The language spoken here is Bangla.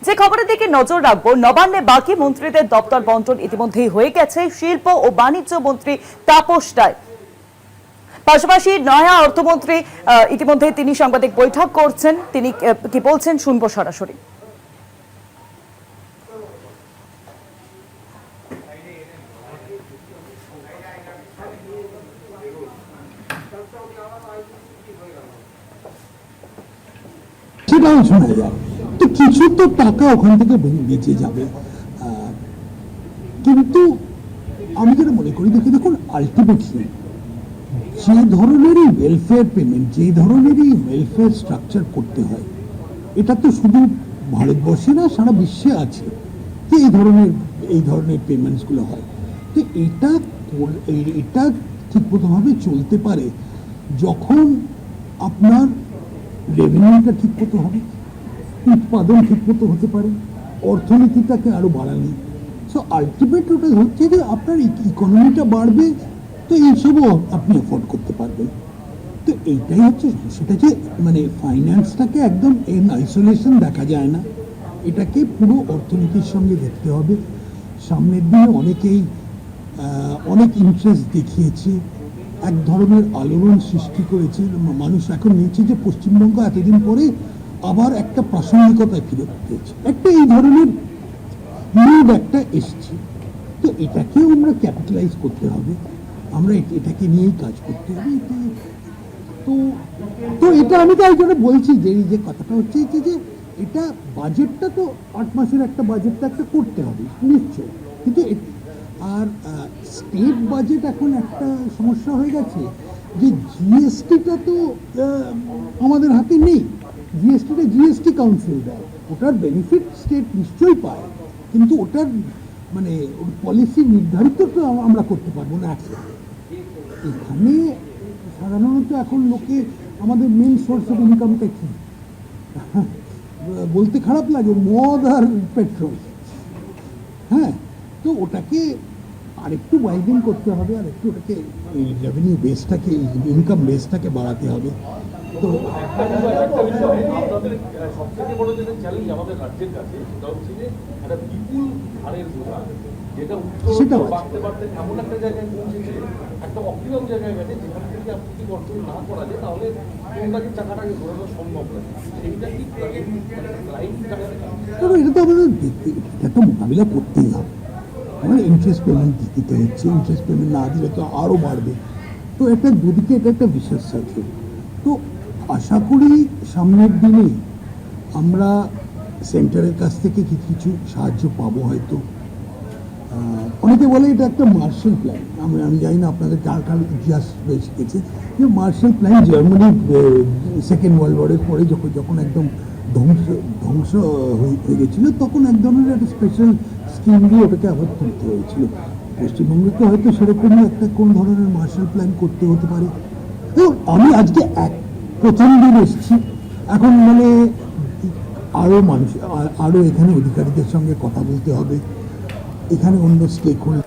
যে খবরের দিকে নজর রাখবো, নবান্নে বাকি মন্ত্রীদের দপ্তর বন্টন ইতিমধ্যেই হয়ে গেছে। শিল্প ও বাণিজ্য মন্ত্রী তাপস রায়, পাশাপাশি নয়া অর্থমন্ত্রী ইতিমধ্যে তিনি সাংবাদিক বৈঠক করছেন। তিনি কি বলছেন শুনবো সরাসরি। সেটাও শোনা যায়, তো কিছু তো টাকা ওখান থেকে বেঁচে যাবে। কিন্তু আমি যেটা মনে করি, দেখুন আলটিমেটলি যে ধরনেরই ওয়েলফেয়ার পেমেন্ট, যে ধরনেরই ওয়েলফেয়ার স্ট্রাকচার করতে হয়, এটা তো শুধু ভারতবর্ষে না, সারা বিশ্বে আছে যে এই ধরনের পেমেন্টসগুলো হয়। তো এটা ঠিকমতোভাবে চলতে পারে যখন আপনার রেভিনিউটা ঠিক মতো হবে, উৎপাদন ঠিক মতো হতে পারে, অর্থনীতিটাকে আরো বাড়ানো। সো আলটিমেট ওটা হচ্ছে যে আপনার ইকোনমিটা বাড়বে, তো এইসবও আপনি এফোর্ড করতে পারবেন। তো এইটাই হচ্ছে সেটা, যে মানে ফাইন্যান্সটাকে একদম ইন আইসোলেশন দেখা যায় না, এটাকে পুরো অর্থনীতির সঙ্গে দেখতে হবে। সামনের দিনে অনেকেই অনেক ইন্টারেস্ট দেখিয়েছে, এক ধরনের আলোড়ন সৃষ্টি করেছে। মানুষ এখন নিয়েছে যে পশ্চিমবঙ্গ এতদিন পরে আবার একটা প্রাসঙ্গিকতায় ফিরে পেয়েছে, একটা এই ধরনের মুড একটা এসছে। তো এটাকেও আমরা ক্যাপিটালাইজ করতে হবে, আমরা এটাকে নিয়েই কাজ করতে হবে। তো এটা আমি তো এই জন্য বলছি যে এই যে কথাটা হচ্ছে যে এটা বাজেটটা তো 8 মাসের একটা বাজেটটা একটা করতে হবে নিশ্চয়, কিন্তু আর স্টেট বাজেট এখন একটা সমস্যা হয়ে গেছে যে জিএসটিটা তো আমাদের হাতে নেই। জিএসটিটা জিএসটি কাউন্সিল দেয়, ওটার বেনিফিট স্টেট নিশ্চয়ই পায়, কিন্তু ওটার মানে পলিসি নির্ধারিত তো আমরা করতে পারবো না। এখানে সাধারণত এখন লোকে আমাদের মেন সোর্স অফ ইনকামটা কি, বলতে খারাপ লাগে, মদ আর পেট্রোল। হ্যাঁ, তো ওটাকে আরেকটু ওয়াইডেন করতে হবে, আর একটু ওটাকে এই রেভিনিউ বেসটাকে, ইনকাম বেসটাকে বাড়াতে হবে। তো সবথেকে বড় যেটা চ্যালেঞ্জ আমাদের রাজ্যের কাছে, সেটা হচ্ছে যে একটা বিপুল হারের বোঝা, যেটা সেটা বাড়তে বাড়তে এমন একটা জায়গায় পৌঁছেছে, একটা অপটিমাম জায়গায় গেছে, যেখান থেকে আপনি যদি অর্জন না করা যায় তাহলে কোনটাকে চাকাটাকে ঘোরানো সম্ভব নয়। সেইটা কি এটা তো আমাদের এটা তো মোকাবিলা করতেই হবে। আমার ইন্টারেস্ট পেমেন্ট দিতে হচ্ছে, ইন্টারেস্ট পেমেন্ট না দিলে তো আরও বাড়বে। তো এটা দুদিকে এটা একটা বিশেষ সাইকেল। তো আশা করি সামনের দিনে আমরা সেন্টারের কাছ থেকে কিছু সাহায্য পাবো হয়তো। অনেকে বলে এটা একটা মার্শাল প্ল্যান, আমি জানি না আপনাদের কার কার ইতিহাস শিখেছে যে Marshall plan Germany second world ওয়ারের পরে যখন একদম ধ্বংস হয়ে গেছিলো, তখন এক ধরনের একটা স্পেশাল স্কিম দিয়ে ওটাকে আবার তুলতে হয়েছিল। পশ্চিমবঙ্গকে হয়তো সেরকমই একটা কোন ধরনের মার্শাল প্ল্যান করতে হতে পারে। আমি আজকে প্রথম দিন এসেছি, এখন মানে আরও মানুষ, আরও এখানে অধিকারীদের সঙ্গে কথা বলতে হবে, এখানে অন্য স্টেক হোল্ডার